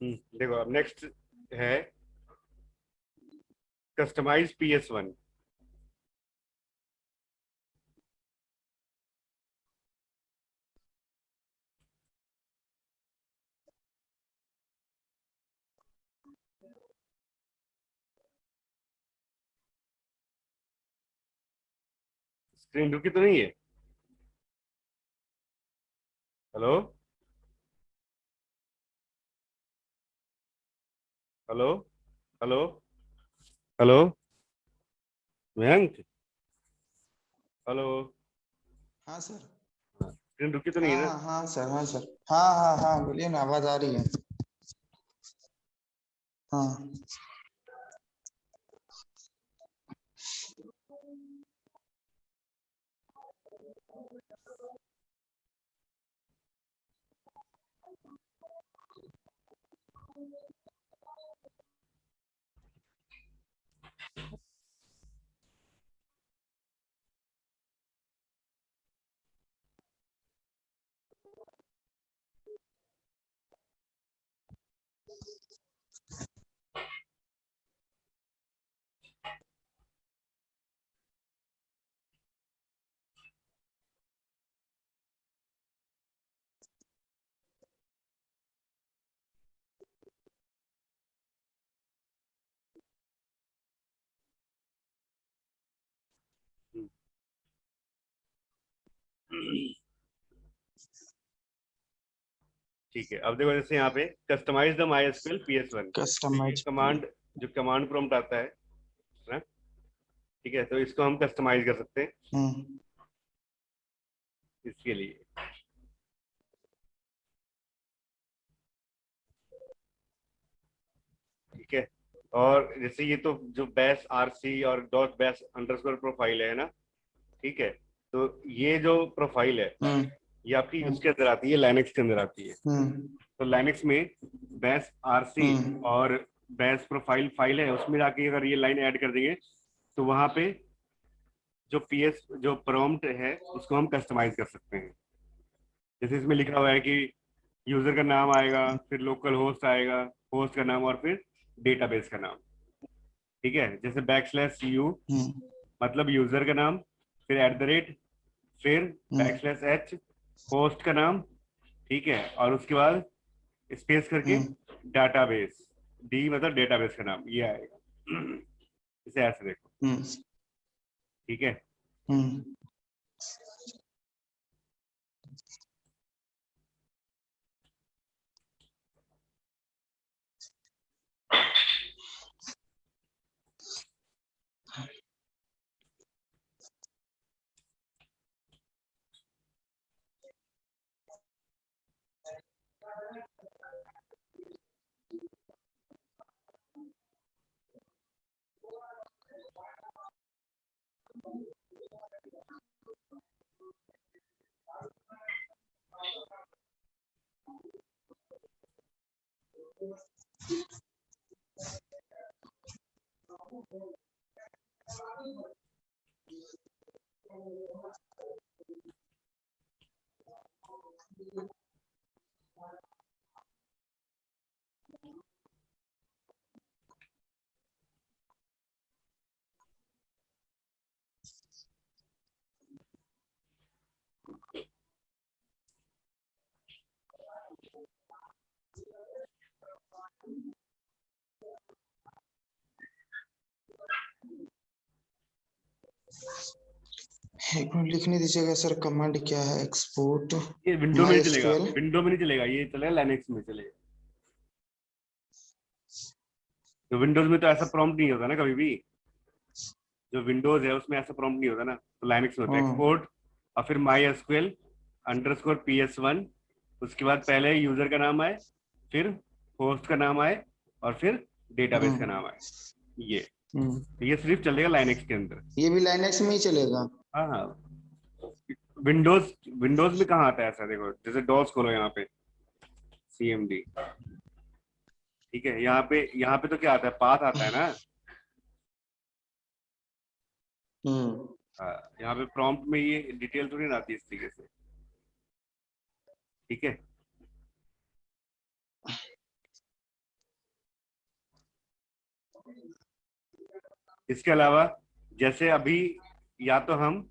देखो अब नेक्स्ट है कस्टमाइज PS1। स्क्रीन रुकी तो नहीं है? Hello hello hello hello Mayank, hello. हाँ सर। स्क्रीन रुकी तो नहीं हाँ है ना? हाँ हाँ सर, हाँ सर, हाँ हाँ हाँ, बोलिए ना, आवाज आ रही है। हाँ। ठीक है, अब देखो जैसे यहाँ पे कस्टमाइज द MySQL PS1, तो ये कस्टमाइज। कमांड, जो कमांड प्रॉम्प्ट आता है ना, ठीक है, तो इसको हम कस्टमाइज कर सकते हैं हम्म। इसके लिए। ठीक है, और जैसे ये तो जो बैश RC और डॉट बैश अंडरस्कोर प्रोफाइल है ना, ठीक है, तो ये जो प्रोफाइल है हम्म। ये आपकी उसके अंदर आती है, लाइनक्स के अंदर आती है। हम्म। तो लाइनक्स में बैश RC हम्म। और बैश प्रोफाइल फाइल है, उसमें जाके अगर ये लाइन ऐड कर देंगे तो वहां पे जो जो प्रॉम्प्ट है उसको हम कस्टमाइज कर सकते हैं। जैसे इसमें लिखा हुआ है कि यूजर का नाम आएगा, फिर लोकल होस्ट आएगा, होस्ट का नाम, और फिर डेटाबेस का नाम। ठीक है, जैसे \u हम्म। मतलब यूजर का नाम, फिर @, फिर \h होस्ट का नाम, ठीक है, और उसके बाद स्पेस करके हम्म। डाटाबेस, D मतलब डेटाबेस का नाम, ये आएगा। इसे ऐसे देखो। हम्म। ठीक है, हम्म। एक मिनट लिखने दीजिएगा सर, कमांड क्या है? एक्सपोर्ट ये विंडो में नहीं चलेगा, MySQL। विंडो में नहीं चलेगा, ये चलेगा लाइनक्स में चलेगा। तो विंडोज में तो ऐसा प्रॉम्प्ट नहीं होता ना कभी भी, जो विंडोज है उसमें ऐसा प्रॉम्प्ट नहीं होता ना, तो लाइनक्स में होता है हाँ एक्सपोर्ट और फिर MySQL_PS1, उसके बाद पहले यूजर का नाम आए, फिर होस्ट का नाम आए, और फिर डेटाबेस का हम्म नाम आए। ये हम्म। ये सिर्फ चलेगा लाइनक्स के अंदर। ये भी लाइनक्स में ही चलेगा? हाँ हाँ। विंडोज विंडोज में कहाँ आता है ऐसा, देखो जैसे डॉस खोलो यहाँ पे, CMD, ठीक है, यहाँ पे तो क्या आता है, पाथ आता है ना। हम्म। हाँ, यहाँ पे प्रॉम्प्ट में ये डिटेल थोड़ी ना आती है इस तरीके से, ठीक है। इसके अलावा जैसे अभी या तो हम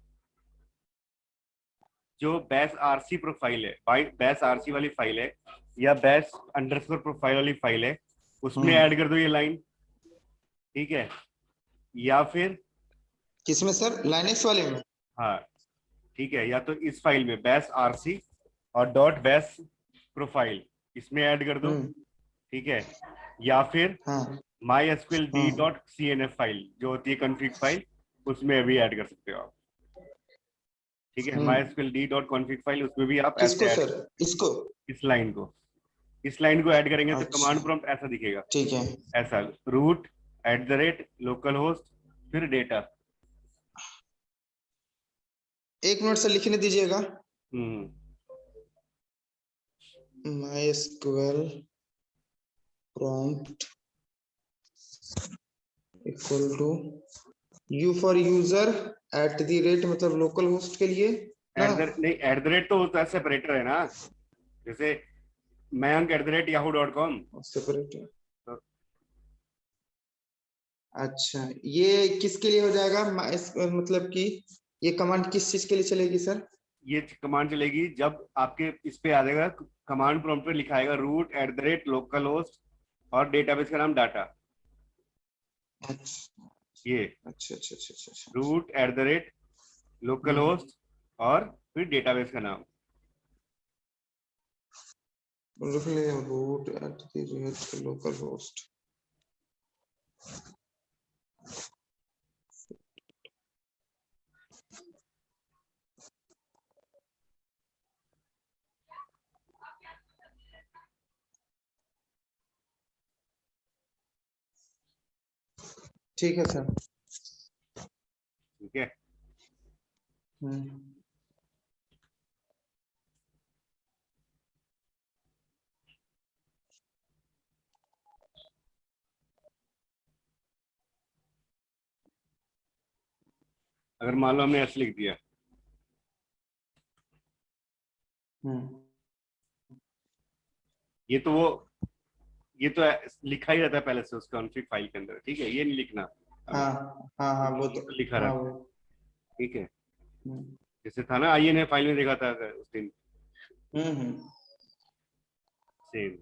जो बैश RC प्रोफाइल है, बैश RC वाली फाइल है, या बैश अंडरस्कोर प्रोफाइल वाली फाइल है, उसमें हम्म। ऐड कर दो ये लाइन, ठीक है। या फिर किसमें सर, लाइनक्स वाले में? हाँ ठीक है, या तो इस फाइल में बैश RC और डॉट बैश प्रोफाइल, इसमें ऐड कर दो, हम्म। ठीक है। या फिर हाँ MySQL_d हाँ। डॉट CNF फाइल जो होती है कॉन्फ़िग फाइल, उसमें भी ऐड कर सकते हो आप, ठीक है। हम्म। MySQL_d डॉट कॉन्फ़िग फाइल, उसमें भी आप किसको ऐसे ऐड, सर, इसको? इस लाइन को ऐड करेंगे तो अच्छा कमांड प्रॉम्प्ट ऐसा दिखेगा, ठीक है। ऐसा, root @ फिर डेटा। 1 मिनट से लिखने दीजिएगा। हम्म। MySQL prompt equal to U for user @ मतलब लोकल होस्ट के लिए ना? नहीं, @ तो होता है, सेपरेटर है ना, जैसे mayank@yahoo.com। सेपरेट है। तो अच्छा, ये किसके लिए हो जाएगा? मतलब कि ये कमांड किस चीज के लिए चलेगी सर? ये कमांड चलेगी जब आपके इस पे आ जाएगा, कमांड प्रॉम्प्ट पे लिखा आएगा root @ और डेटाबेस का नाम डाटा। अच्छा ये अच्छा अच्छा अच्छा अच्छा अच्छा। root @ और फिर डेटाबेस का नाम। लिख लिया, रूट @ लोकल होस्ट। ठीक है सर। ठीक है। हम्म। अगर मान लो हमने ऐसे लिख दिया, हम्म। ये तो लिखा ही रहता है पहले से उस कॉन्फ़िग फाइल के अंदर, ठीक है, ये नहीं लिखना हमें, हाँ हाँ हाँ, वो ये तो। तो लिखा हाँ रहता वो। है, ठीक है। हम्म जैसे था ना, INF फाइल में देखा था उस दिन, हम्म। सेम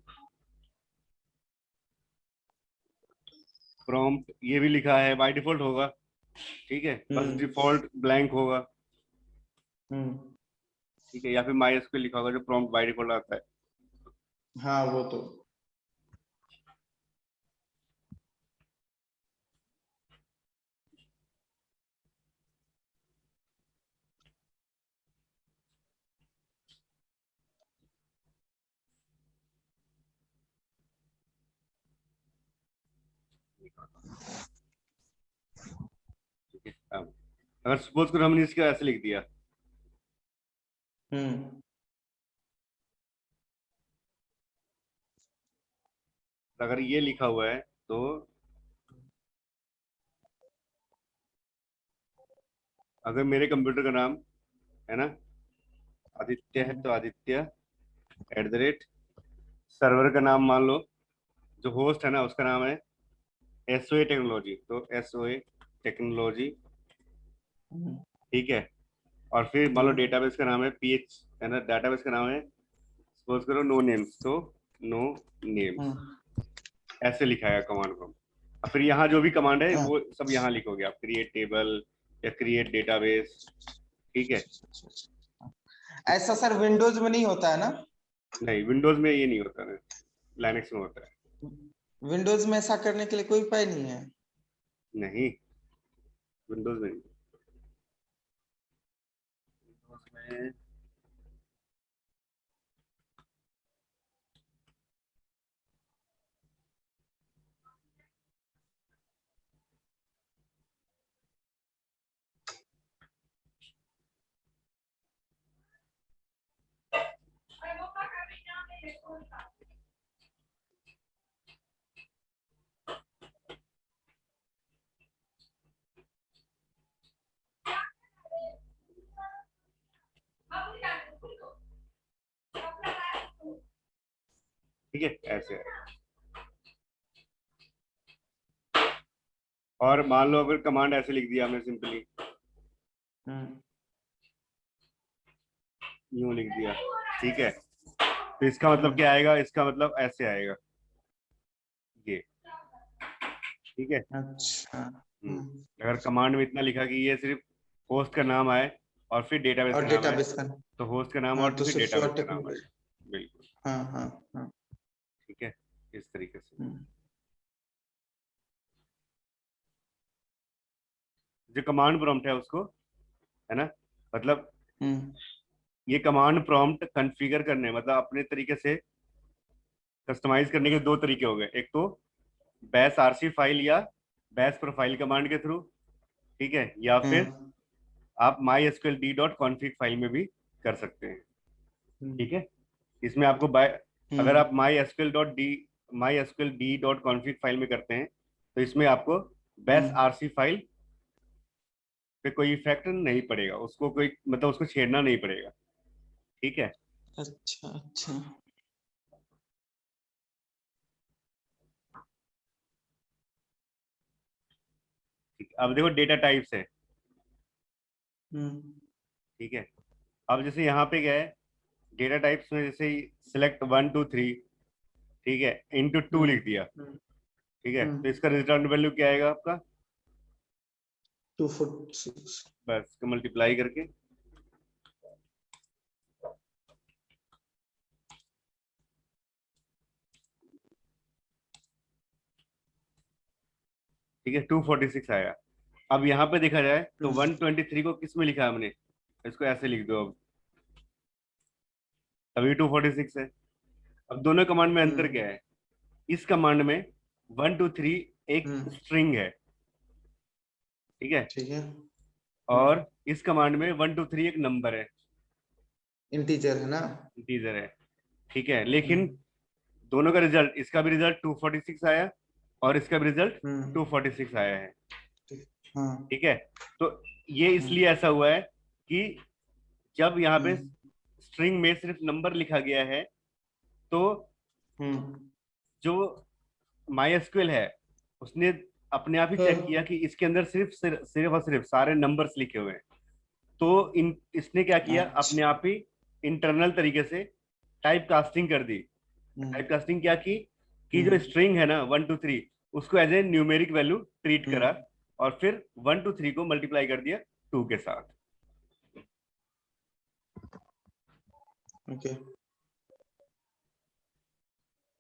प्रॉम्प्ट ये भी लिखा है, बाय डिफॉल्ट होगा, ठीक है, बस हम्म डिफॉल्ट ब्लैंक होगा, हम्म। ठीक है। या फिर MySQL लिखा होगा जो प्रॉम्प्ट बाय डिफॉल्ट आता है। हाँ वो तो। ठीक है। अब अगर सपोज करो हमने इसका ऐसे लिख दिया, हम्म तो अगर ये लिखा हुआ है तो अगर मेरे कंप्यूटर का नाम है ना आदित्य है, हम्म तो आदित्य सर्वर का नाम मान लो, जो होस्ट है ना उसका नाम है SOA टेक्नोलॉजी, तो SOA टेक्नोलॉजी, हम्म ठीक है। और फिर मान लो हम्म डेटाबेस का नाम है PH, है ना, डेटाबेस का नाम है सपोज करो नो नेम्स, तो नो नेम्स, हम्म। ऐसे लिखा है कमांड को। और फिर यहाँ जो भी कमांड है हाँ। वो सब यहाँ लिखोगे आप, क्रिएट टेबल या क्रिएट डेटाबेस, ठीक है। ऐसा सर विंडोज में नहीं होता है ना? नहीं, विंडोज में ये नहीं होता है, लाइनक्स में होता है। विंडोज में ऐसा करने के लिए कोई उपाय नहीं है? नहीं, विंडोज में, विंडोज में ठीक है ऐसे है। और मान लो अगर कमांड ऐसे लिख दिया हमने सिंपली, यूं लिख दिया, ठीक है, तो इसका मतलब क्या आएगा, इसका मतलब ऐसे आएगा ये, ठीक है। अच्छा। अगर कमांड में इतना लिखा कि ये सिर्फ होस्ट का नाम आए और फिर डेटाबेस और का नाम आए, डेटाबेस का, तो होस्ट का नाम हाँ और तो फिर सिर्फ डेटाबेस शॉर्ट का नाम टेक्नोलॉजी। आएगा, बिल्कुल, हाँ हाँ हाँ। ठीक है, इस तरीके से। जो कमांड प्रॉम्प्ट है उसको, है ना, मतलब ये कमांड प्रॉम्प्ट कॉन्फ़िगर करने, मतलब अपने तरीके से कस्टमाइज करने के दो तरीके हो गए, एक तो बैश आरसी फाइल या बैश प्रोफाइल कमांड के थ्रू, ठीक है, या फिर आप mysql d.config फाइल में भी कर सकते हैं, ठीक है। इसमें आपको अगर आप mysql d.config फाइल में करते हैं तो इसमें आपको बैश आरसी फाइल पे कोई इफेक्ट नहीं पड़ेगा, उसको कोई मतलब उसको छेड़ना नहीं पड़ेगा, ठीक है। अच्छा अच्छा। ठीक है, अब देखो डेटा टाइप्स है, हम्म ठीक है। अब जैसे यहाँ पे क्या है, डेटा टाइप्स में जैसे सिलेक्ट 1 2 3, ठीक है, इंटू 2 लिख दिया, ठीक है, तो इसका रिटर्न वैल्यू क्या आएगा आपका, 246। बस मल्टीप्लाई करके, ठीक है, 246 आया। अब यहाँ पे देखा जाए तो 123 को किस में लिखा है हमने, इसको ऐसे लिख दो अब, तभी 246 है। अब दोनों कमांड में अंतर क्या है, इस कमांड में 1 2 3 एक स्ट्रिंग है, ठीक है, ठीक है। और इस कमांड में 1 2 3 एक नंबर है, इंटीजर है ना। इंटीजर है, ठीक है। लेकिन दोनों का रिजल्ट, इसका भी रिजल्ट 246 आया और इसका भी रिजल्ट 246 आया है, हाँ। ठीक है। तो ये इसलिए ऐसा हुआ है कि जब यहाँ पे स्ट्रिंग में सिर्फ नंबर लिखा गया है, तो जो MySQL है उसने अपने आप ही चेक किया कि इसके अंदर सिर्फ और सिर्फ सारे नंबर्स लिखे हुए हैं, तो इन इसने क्या किया, अपने आप ही इंटरनल तरीके से टाइप कास्टिंग कर दी। टाइप कास्टिंग क्या की कि जो स्ट्रिंग है ना 1 2 3, उसको as a numeric value treat करा और फिर 1 2 3 को मल्टीप्लाई कर दिया 2 के साथ, ओके।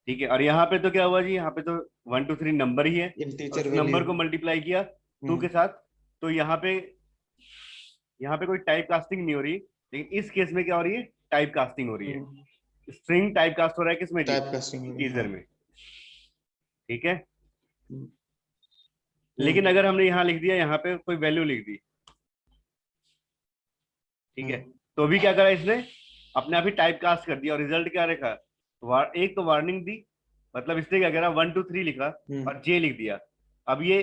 ठीक है। और यहाँ पे तो क्या हुआ जी, यहाँ पे तो 1 2 3 नंबर ही है और इंटीजर उस वैल्यू। नंबर को मल्टीप्लाई किया 2 के साथ, तो यहाँ पे कोई टाइप कास्टिंग नहीं हो रही, लेकिन इस केस में क्या हो रही है, टाइप कास्टिंग हो रही है। स्ट्रिंग टाइप कास्ट हो रहा है किसमें जी, टाइप कास्टिंग हो रही है, इंटीजर में, ठीक है। हम्म लेकिन अगर हमने यहाँ लिख दिया, यहाँ पे कोई वैल्यू लिख दी, ठीक है, तो भी क्या करा इसने, अपने आप ही टाइप कास्ट कर दिया और रिजल्ट क्या रखा, एक तो वार्निंग दी, मतलब इसने क्या करा 1 2 3 लिखा और जे लिख दिया। अब ये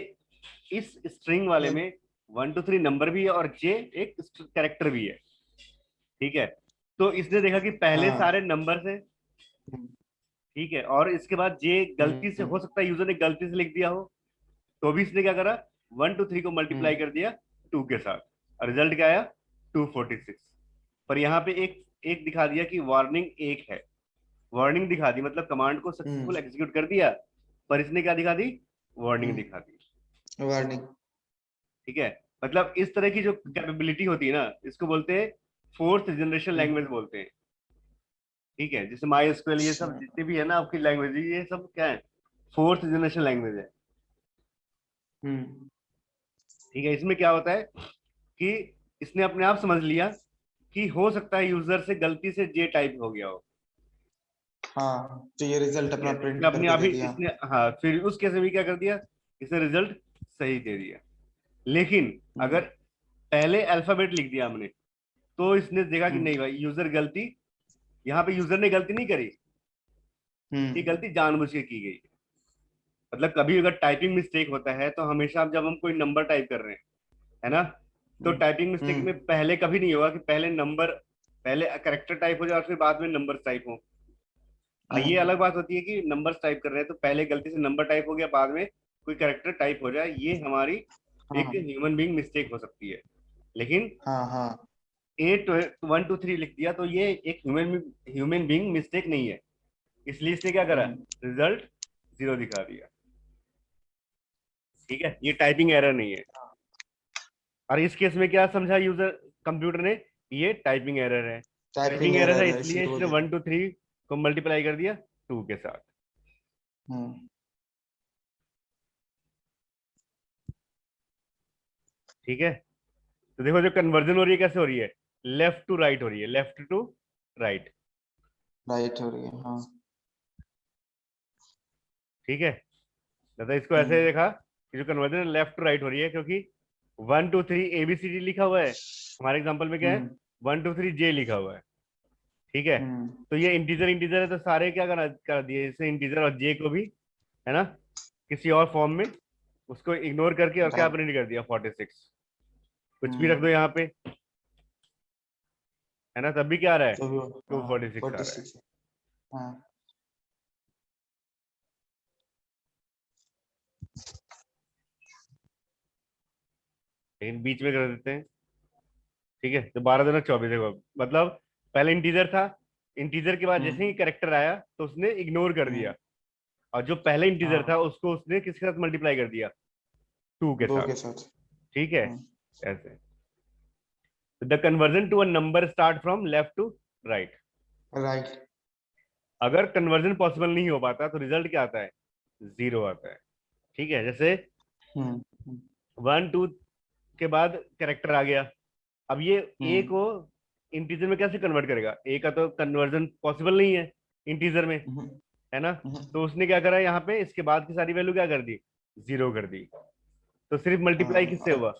इस स्ट्रिंग वाले में 1 2 3 नंबर भी है और जे एक कैरेक्टर भी है, ठीक है। तो इसने देखा कि पहले सारे नंबर से, ठीक है, और इसके बाद जे गलती से, हो सकता है यूजर ने गलती से लिख दिया हो, तो भी इसने क्या करा 1 2 3 को मल्टीप्लाई कर दिया 2 के साथ और रिजल्ट क्या आया 246। पर यहाँ पे एक एक दिखा दिया कि वार्निंग एक है, वार्निंग दिखा दी, मतलब कमांड को सक्सेसफुल एग्जीक्यूट कर दिया, पर इसने क्या दिखा दी, वार्निंग दिखा दी, वार्निंग। ठीक है। मतलब इस तरह की जो कैपेबिलिटी होती है ना, इसको बोलते हैं फोर्थ जनरेशन लैंग्वेज बोलते हैं, ठीक है। जैसे MySQL ये सब जितने भी है ना आपकी लैंग्वेज, ये सब क्या है, फोर्थ जनरेशन लैंग्वेज है, ठीक है, इसमें क्या होता है कि इसने अपने आप समझ लिया कि हो सकता है यूजर से गलती से जे टाइप हो गया हो। हाँ, तो ये रिजल्ट ठीक अपना है, इसने प्रिंट अपने करके आप दे ही दिया। इसने, हाँ, फिर उस केस में भी क्या कर दिया, इसने रिजल्ट सही दे दिया। लेकिन अगर हम्म पहले अल्फाबेट लिख दिया हमने, तो इसने देखा कि हम्म नहीं भाई, यूजर गलती, यहाँ पे यूजर ने गलती नहीं करी, ये हम्म गलती जानबूझ के की गई है। मतलब कभी अगर टाइपिंग मिस्टेक होता है तो हमेशा जब हम कोई नंबर टाइप कर रहे हैं, है ना, तो हम्म टाइपिंग मिस्टेक में हम्म, पहले कभी नहीं होगा कि पहले नंबर, पहले करेक्टर टाइप हो जाए और फिर बाद में नंबर टाइप हो। हाँ, ये नहीं। अलग बात होती है कि नंबर्स टाइप कर रहे हैं तो पहले गलती से नंबर टाइप हो गया, बाद में कोई करेक्टर टाइप हो जाए, ये हमारी एक हाँ ह्यूमन बीइंग मिस्टेक हो सकती है। लेकिन हाँ हाँ। एट 1 2 3 लिख दिया तो ये एक ह्यूमन बीइंग मिस्टेक नहीं है, इसलिए इसने क्या करा, हम्म रिजल्ट 0 दिखा दिया। ठीक है, ये टाइपिंग एरर नहीं है। और इस केस में क्या समझा यूजर, कंप्यूटर ने, ये टाइपिंग एरर है। टाइपिंग टाइपिंग एरर एरर है है इसलिए इसलिए वो इसने 1 2 3 को मल्टीप्लाई कर दिया 2 के साथ। हम्म ठीक है, तो देखो जो कन्वर्जन हो रही है कैसे हो रही है, लेफ्ट टू राइट हो रही है, लेफ्ट टू राइट। राइट हो रही है। हाँ। ठीक है, दादा इसको ऐसे हम्म देखा कि जो कन्वर्जन लेफ्ट टू राइट हो रही है, क्योंकि 1 2 3 ABCD लिखा हुआ है, हमारे एग्जांपल में क्या है, हम्म 1 2 3 J लिखा हुआ है। ठीक है, हम्म तो ये इंटीजर इंटीजर है तो सारे क्या कर दिए, जैसे इंटीजर और जे को भी, है ना, किसी और फॉर्म में उसको इग्नोर करके और क्या राइट। प्रिंट कर दिया 46, कुछ भी रख दो हम्म यहाँ पे, है ना, तब भी क्या आ रहा है, तो भी 246 आ रहा है। 46। हाँ। लेकिन बीच में कर देते हैं। ठीक है, तो 12 दूना 24 देखो, मतलब पहले इंटीजर था, इंटीजर के बाद जैसे ही हम्म करेक्टर आया तो उसने इग्नोर कर दिया, हम्म और जो पहले इंटीजर था हाँ, उसको उसने किसके साथ मल्टीप्लाई कर दिया, 2 के 2 साथ। के साथ। ठीक है, हम्म ऐसे the conversion to a number start from left to right. Right. अगर कन्वर्जन पॉसिबल नहीं हो पाता तो रिजल्ट क्या आता है, 0 आता है। ठीक है, जैसे हम्म हम्म 1 2 के बाद करेक्टर आ गया, अब ये ए हम्म को इंटीजर में कैसे कन्वर्ट करेगा, ए का तो कन्वर्जन पॉसिबल नहीं है इंटीजर में, हम्म है ना, हम्म, तो उसने क्या करा यहाँ पे, इसके बाद की सारी वैल्यू क्या कर दी, 0 कर दी। तो सिर्फ मल्टीप्लाई किससे हाँ, हुआ,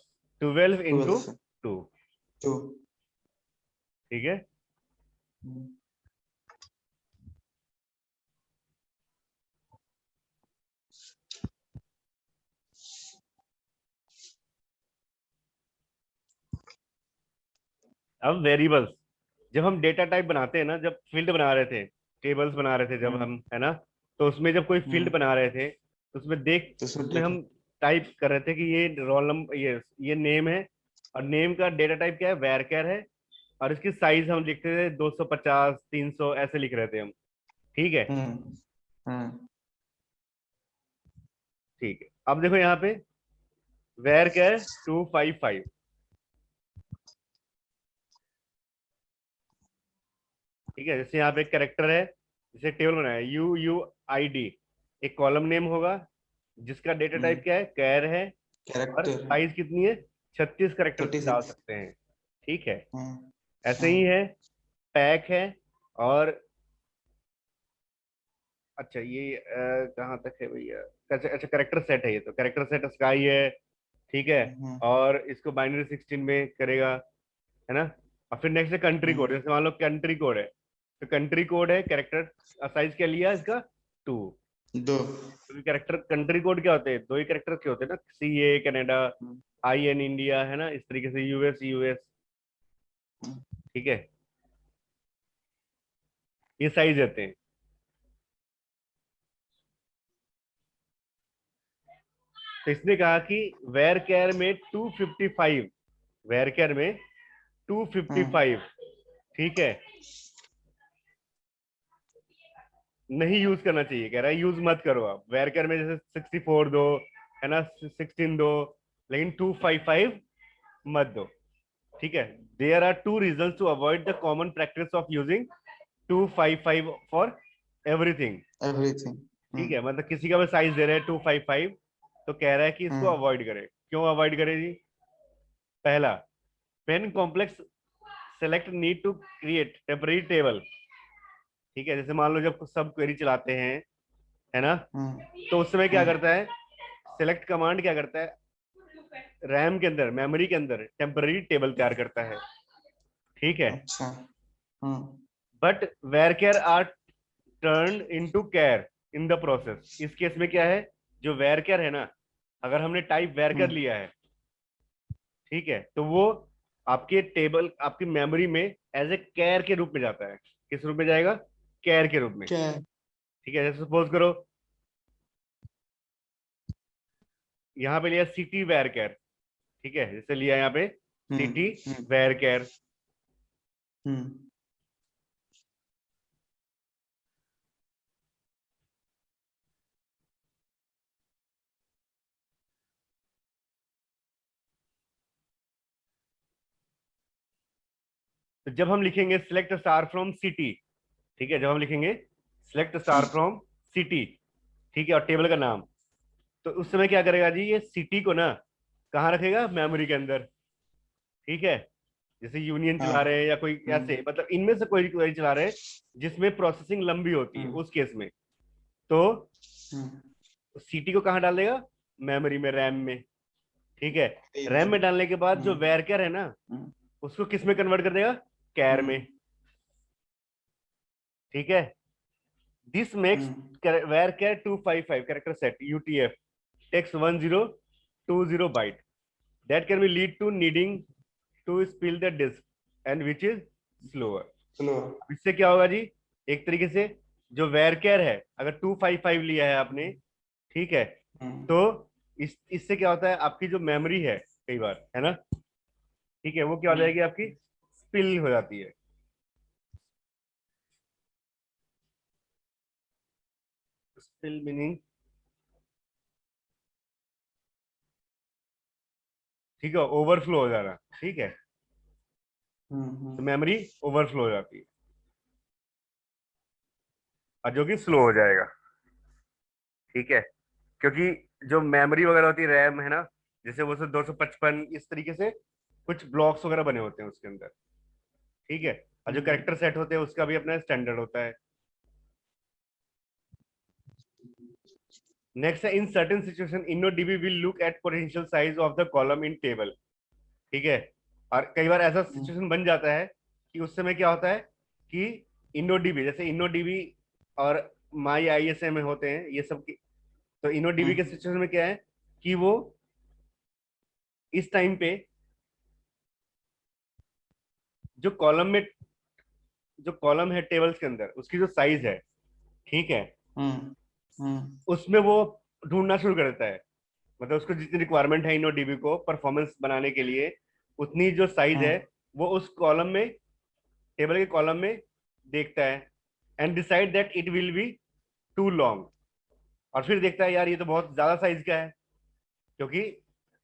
12 12 × 2। 2। ठीक है, अब वेरिएबल्स, जब हम डेटा टाइप बनाते हैं ना, जब फील्ड बना रहे थे, टेबल्स बना रहे थे जब हम्म हम, है ना, तो उसमें जब कोई फील्ड हम्म बना रहे थे तो उसमें तो उसमें उसमें डेटा। हम टाइप कर रहे थे कि ये रोल नंबर, ये नेम है, और नेम का डेटा टाइप क्या है, वैरकर है, और इसकी साइज हम लिखते थे 250 300 ऐसे लिख रहे थे हम। ठीक है, हम्म हम्म ठीक है, अब देखो यहाँ पे वैरकर 255। ठीक है, जैसे यहाँ पे एक करेक्टर है, जैसे टेबल बनाया UUID, एक कॉलम नेम होगा जिसका डेटा टाइप क्या है, कैर है, और कैरेक्टर साइज कितनी है, 36 करेक्टर डाल 36। सकते हैं। ठीक है, हाँ ऐसे ही हाँ है, पैक है, और अच्छा ये कहाँ तक है भैया, अच्छा अच्छा, करेक्टर सेट है, ये तो करेक्टर सेट स्काई है। ठीक है, हम्म और इसको बाइनरी 16 में करेगा, है ना, और फिर नेक्स्ट है कंट्री कोड, हम्म जैसे मान लो कंट्री कोड है, तो कंट्री कोड है, कैरेक्टर साइज क्या लिया इसका, 2। 2। क्योंकि कैरेक्टर कंट्री कोड क्या होते हैं, 2 ही कैरेक्टर के होते हैं ना, CA कनाडा, IN इंडिया, है ना, इस तरीके से US। ठीक है, ये साइज देते हैं। तो इसने कहा कि वेर केयर में 255, वेर केयर में 255, ठीक है, नहीं यूज करना चाहिए, कह रहा है यूज मत करो आप, वेर केयर में जैसे 64 दो, है ना, 16 दो, लेकिन 255 मत दो। ठीक है, there are 2 reasons to avoid the common practice of using 255 for everything. Everything. ठीक है, मतलब किसी का भी साइज दे रहे हैं 255, तो कह रहा है कि इसको अवॉइड करें। क्यों अवॉइड करें जी? पहला, pen complex select need to create temporary table. ठीक है, जैसे मान लो जब सब क्वेरी चलाते हैं, है ना, हम्म तो उस समय क्या हम्म करता है, सेलेक्ट कमांड क्या करता है, रैम के अंदर, मेमोरी के अंदर टेम्पररी टेबल तैयार करता है। ठीक है, अच्छा hmm but where care are turn into care in the process. इस केस में क्या है, जो वेर केयर है ना, अगर हमने टाइप वेर केयर हम्म लिया है, ठीक है, तो वो आपके टेबल, आपकी मेमोरी में एज ए कैर के रूप में जाता है। किस रूप में जाएगा? कैर के रूप में। क्या ठीक है, जैसे सपोज करो यहाँ पे लिया सिटी वेर कैर। ठीक है, जैसे लिया यहाँ पे सिटी हम्म वेर कैर। हम्म तो जब हम लिखेंगे सिलेक्ट स्टार फ्रॉम सिटी, ठीक है, जब हम लिखेंगे सिलेक्ट स्टार फ्रॉम सिटी, ठीक है, और टेबल का नाम, तो उस समय क्या करेगा जी, ये सिटी को ना कहाँ रखेगा, मेमोरी के अंदर। ठीक है, जैसे यूनियन हाँ चला रहे हैं या कोई हम्म ऐसे, मतलब इनमें से कोई क्वेरी चला रहे हैं जिसमें प्रोसेसिंग लंबी होती है, हम्म उस केस में तो हम्म सिटी को कहाँ डाल देगा, मेमोरी में, रैम में। ठीक है, रैम टेबल में डालने के बाद जो हम्म वेरकर है ना, हम्म उसको किस में कन्वर्ट कर देगा, कैर में। हम्म ठीक है, this makes hmm varchar 255 character set UTF text 1020 byte that can be lead to needing to spill the disk and which is slower। चलो इससे क्या होगा जी, एक तरीके से जो वेरकेयर है, अगर 255 लिया है आपने, ठीक है, हम्म तो इससे क्या होता है, आपकी जो मेमोरी है कई बार, है ना, ठीक है, वो क्या हो हम्म जाएगी आपकी, स्पिल हो जाती है। स्पिल मीनिंग, ठीक है, ओवरफ्लो हो जाना। ठीक है, तो हम्म मेमोरी ओवरफ्लो हो जाती है, और जो कि स्लो हो जाएगा। ठीक है, क्योंकि जो मेमोरी वगैरह होती है, रैम है ना, जैसे वो 255 इस तरीके से कुछ ब्लॉक्स वगैरह बने होते हैं उसके अंदर। ठीक है, और जो हम्म कैरेक्टर सेट होते हैं उसका भी अपना स्टैंडर्ड होता है। नेक्स्ट है, in certain situation InnoDB will look at potential size of the column in table. ठीक है, और कई बार ऐसा हम्म सिचुएशन बन जाता है कि उस समय क्या होता है कि InnoDB, जैसे InnoDB और माई ISM में होते हैं ये सब तो InnoDB के हम्म सिचुएशन में क्या है कि वो इस टाइम पे जो कॉलम में, जो कॉलम है टेबल्स के अंदर, उसकी जो साइज है, ठीक है, हम्म हम्म उसमें वो ढूंढना शुरू कर देता है। मतलब उसको जितनी रिक्वायरमेंट है InnoDB को परफॉर्मेंस बनाने के लिए, उतनी जो साइज है, हम्म वो उस कॉलम में, टेबल के कॉलम में देखता है, and decide that it will be too long. और फिर देखता है यार ये तो बहुत ज्यादा साइज का है, क्योंकि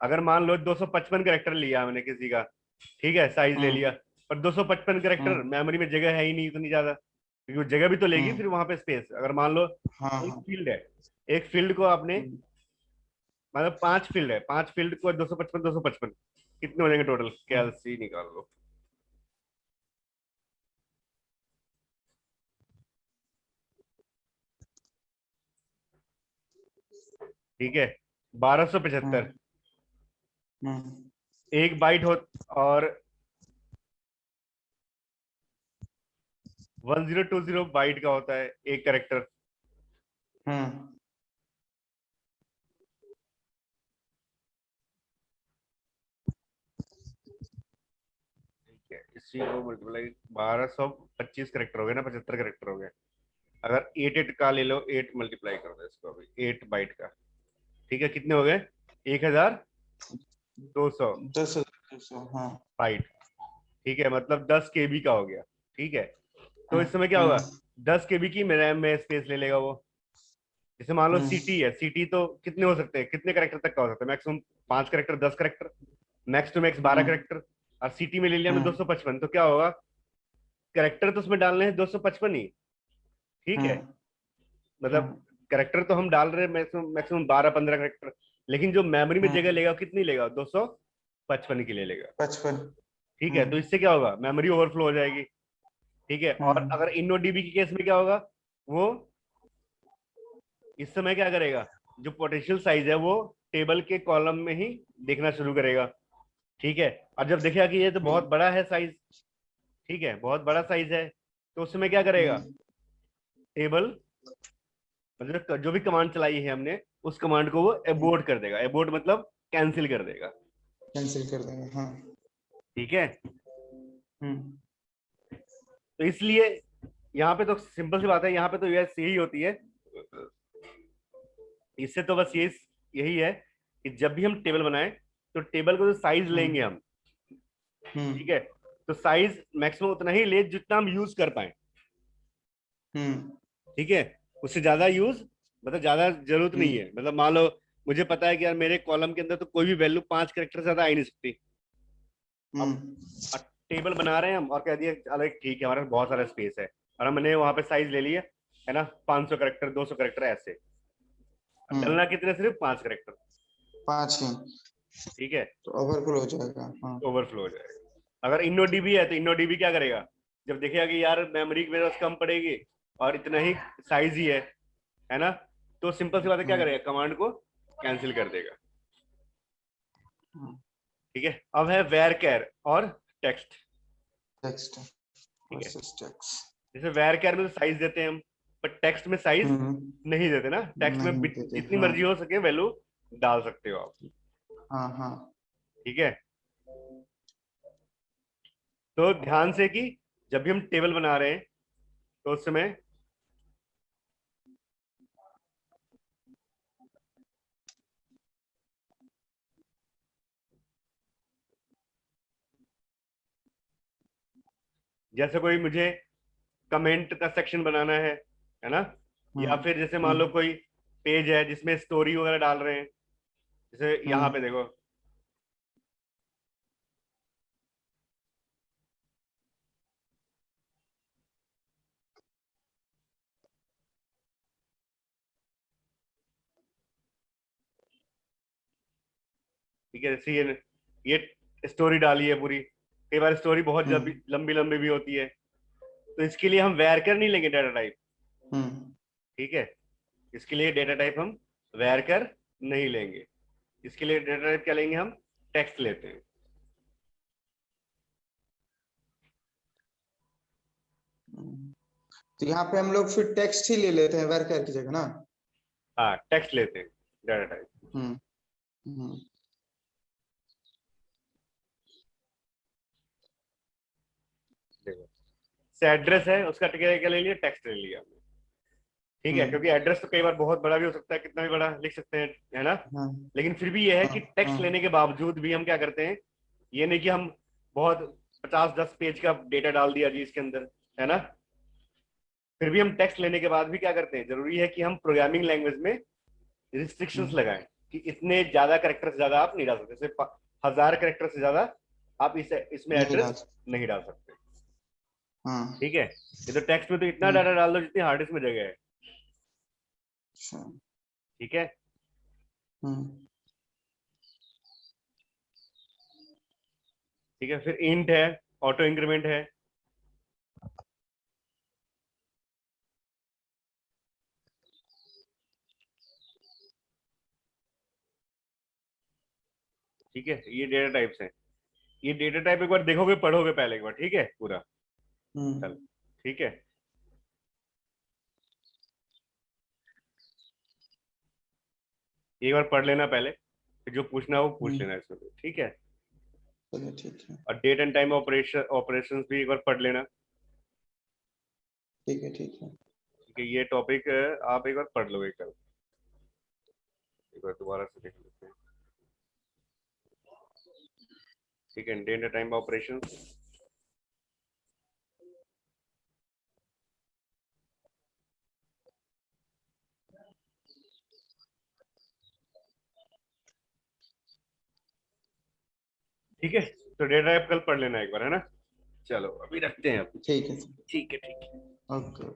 अगर मान लो 255 करेक्टर लिया मैंने किसी का, ठीक है, साइज ले लिया, हम्म पर 255 करेक्टर हम्म मेमोरी में जगह है ही नहीं इतनी ज्यादा, क्योंकि वो जगह भी तो लेगी हम्म फिर वहां पे स्पेस। अगर मान लो हाँ एक हाँ फील्ड है, एक फील्ड को आपने, हम्म मतलब 5 फील्ड है, 5 फील्ड को 255 कितने हो जाएंगे टोटल, हम्म कैलसी निकाल लो। ठीक है, 1275 हम्म हम्म एक बाइट हो, और 1020 बाइट का होता है एक करेक्टर। हम्म ठीक है, इसी को मल्टीप्लाई, 1225 करेक्टर हो गए ना, 75 करेक्टर हो गए। अगर 8 8 का ले लो, 8 मल्टीप्लाई कर दो इसको अभी 8 बाइट का। ठीक है, कितने हो गए, 1200 10,200 हाँ बाइट। ठीक है, मतलब 10 KB का हो गया। ठीक है, तो हम्म इस समय क्या होगा, 10 KB की रैम में स्पेस ले लेगा वो। जैसे मान लो हम्म सिटी है, सिटी तो कितने हो सकते हैं, कितने करेक्टर तक का हो सकता है, maximum 5 character, 10 character, max to max 12 character. और सिटी में ले लिया हमने हम्म 255, तो क्या होगा, करेक्टर तो उसमें डालने हैं 255 ही। ठीक है, हम्म मतलब करेक्टर तो हम डाल रहे हैं मैक्सिमम मैक्सिमम 12 15 करेक्टर, लेकिन जो मेमोरी में जगह हम्म, लेगा वो कितनी लेगा, 255 के लिए लेगा। 55। ठीक है, तो इससे क्या होगा, मेमोरी ओवरफ्लो हो जाएगी। ठीक है, और हम्म, अगर इनोडीबी के केस में क्या होगा, वो इस समय क्या करेगा, जो पोटेंशियल साइज है वो टेबल के कॉलम में ही देखना शुरू करेगा। ठीक है, और जब देखेगा कि ये तो बहुत हम्म, बड़ा है साइज, ठीक है, बहुत बड़ा साइज है, तो उस समय क्या करेगा, हम्म, टेबल, मतलब जो भी कमांड चलाई है हमने, उस कमांड को वो एबोर्ट कर देगा। एबोर्ट मतलब कैंसिल कर देगा। कैंसिल कर देंगे, हाँ। ठीक है, हम्म, तो इसलिए यहाँ पे तो सिंपल सी बात है, यहाँ पे तो यही होती है। इससे तो बस यही है कि जब भी हम टेबल बनाए, तो टेबल को जो साइज लेंगे हम्म, हम, ठीक हम्म, है, तो साइज मैक्सिमम उतना ही ले जितना हम यूज कर पाए। हम्म, ठीक है, उससे ज्यादा यूज, मतलब ज्यादा जरूरत नहीं हम्म, है। मतलब मान लो मुझे पता है कि यार मेरे कॉलम के अंदर तो कोई भी वैल्यू 5 कैरेक्टर से ज्यादा आ ही नहीं सकती। अब हम्म, टेबल बना रहे हैं हम और कह दिए चलो ठीक है, हमारे पास बहुत सारा स्पेस है, और हमने वहां पे साइज ले लिया, है ना, 500 कैरेक्टर, 200 कैरेक्टर ऐसे। अब हम्म, डलना कितने, सिर्फ 5 कैरेक्टर। 5 ही ठीक है, तो ओवरफ्लो हो जाएगा, हाँ। ओवरफ्लो हो जाएगा। अगर इनो डीबी है तो इनो डीबी क्या करेगा, जब देखेगा कि यार मेमोरी मेरे पास कम पड़ेगी और इतना ही साइज ही है ना, तो सिंपल सी बात है, क्या हम्म, करेगा, कमांड को कैंसिल कर देगा। हम्म, ठीक है, अब है वेर कैर और टेक्स्ट। टेक्स्ट ठीक है, वर्सेस टेक्स्ट। जैसे वेर कैर में तो साइज देते हैं हम, पर टेक्स्ट में साइज हम्म, नहीं देते ना। टेक्स्ट में नहीं देते, जितनी हाँ। मर्जी हो सके वैल्यू डाल सकते हो आप। हाँ, हाँ। ठीक है, तो ध्यान से कि जब भी हम टेबल बना रहे हैं, तो उस समय जैसे कोई मुझे कमेंट का सेक्शन बनाना है ना, या हम्म, फिर जैसे मान लो हम्म, कोई पेज है जिसमें स्टोरी वगैरह डाल रहे हैं, जैसे यहाँ पे हम्म, देखो। ठीक है, जैसे ये स्टोरी डाली है पूरी, कई बार स्टोरी बहुत हम्म, लंबी लंबी भी होती है, तो इसके लिए हम वेर कर नहीं लेंगे डाटा टाइप। हम्म, ठीक है, इसके लिए डेटा टाइप हम वेर कर नहीं लेंगे। इसके लिए डेटा टाइप क्या लेंगे हम, टेक्स्ट लेते हैं। हम्म। तो यहाँ पे हम लोग फिर टेक्स्ट ही ले लेते हैं वर्कर की जगह ना। हाँ, टेक्स्ट लेते हैं डाटा टाइप। हम्म, हम्म, देखो, से एड्रेस है उसका टिकट क्या ले लिया, टेक्स्ट ले लिया हमने। ठीक है, हम्म, क्योंकि एड्रेस तो कई बार बहुत बड़ा भी हो सकता है, कितना भी बड़ा लिख सकते हैं, है ना। हाँ, लेकिन फिर भी ये है हाँ, कि टेक्स्ट हाँ, लेने के बावजूद भी हम क्या करते हैं, ये नहीं कि हम बहुत 50-10 पेज का डेटा डाल दिया जी इसके अंदर, है ना। फिर भी हम टेक्स्ट लेने के बाद भी क्या करते हैं, जरूरी है कि हम प्रोग्रामिंग लैंग्वेज में रिस्ट्रिक्शंस हम्म, लगाएं कि इतने ज्यादा कैरेक्टर से ज्यादा आप नहीं डाल सकते, सिर्फ 1000 कैरेक्टर से ज्यादा आप इसमें नहीं डाल एड्रेस सकते। नहीं डाल सकते। हाँ। ठीक है, ये तो टेक्स्ट में तो इतना हम्म, डाटा डाल दो जितनी हार्ड डिस्क में जगह है। अच्छा। ठीक है, हम्म, ठीक है, फिर इंट है, ऑटो इंक्रीमेंट है। ठीक है, ये डेटा टाइप्स हैं। ये डेटा टाइप एक बार देखोगे, पढ़ोगे पहले एक बार, ठीक है, पूरा। चल, हम्म, ठीक है, एक बार पढ़ लेना पहले, फिर जो पूछना है वो पूछ हम्म, लेना इसमें, ठीक है। चलिए ठीक है। और डेट एंड टाइम ऑपरेशन भी एक बार पढ़ लेना। ठीक है, ठीक है। ठीक है, ये टॉपिक आप एक बार पढ़ लो, एक बार दोबारा से देख लेते हैं। ठीक है, डेट एंड टाइम ऑपरेशन। ठीक है, तो डेटा टाइप कल पढ़ लेना एक बार, है ना। चलो अभी रखते हैं अब। ठीक है। ठीक है, ठीक है। ओके।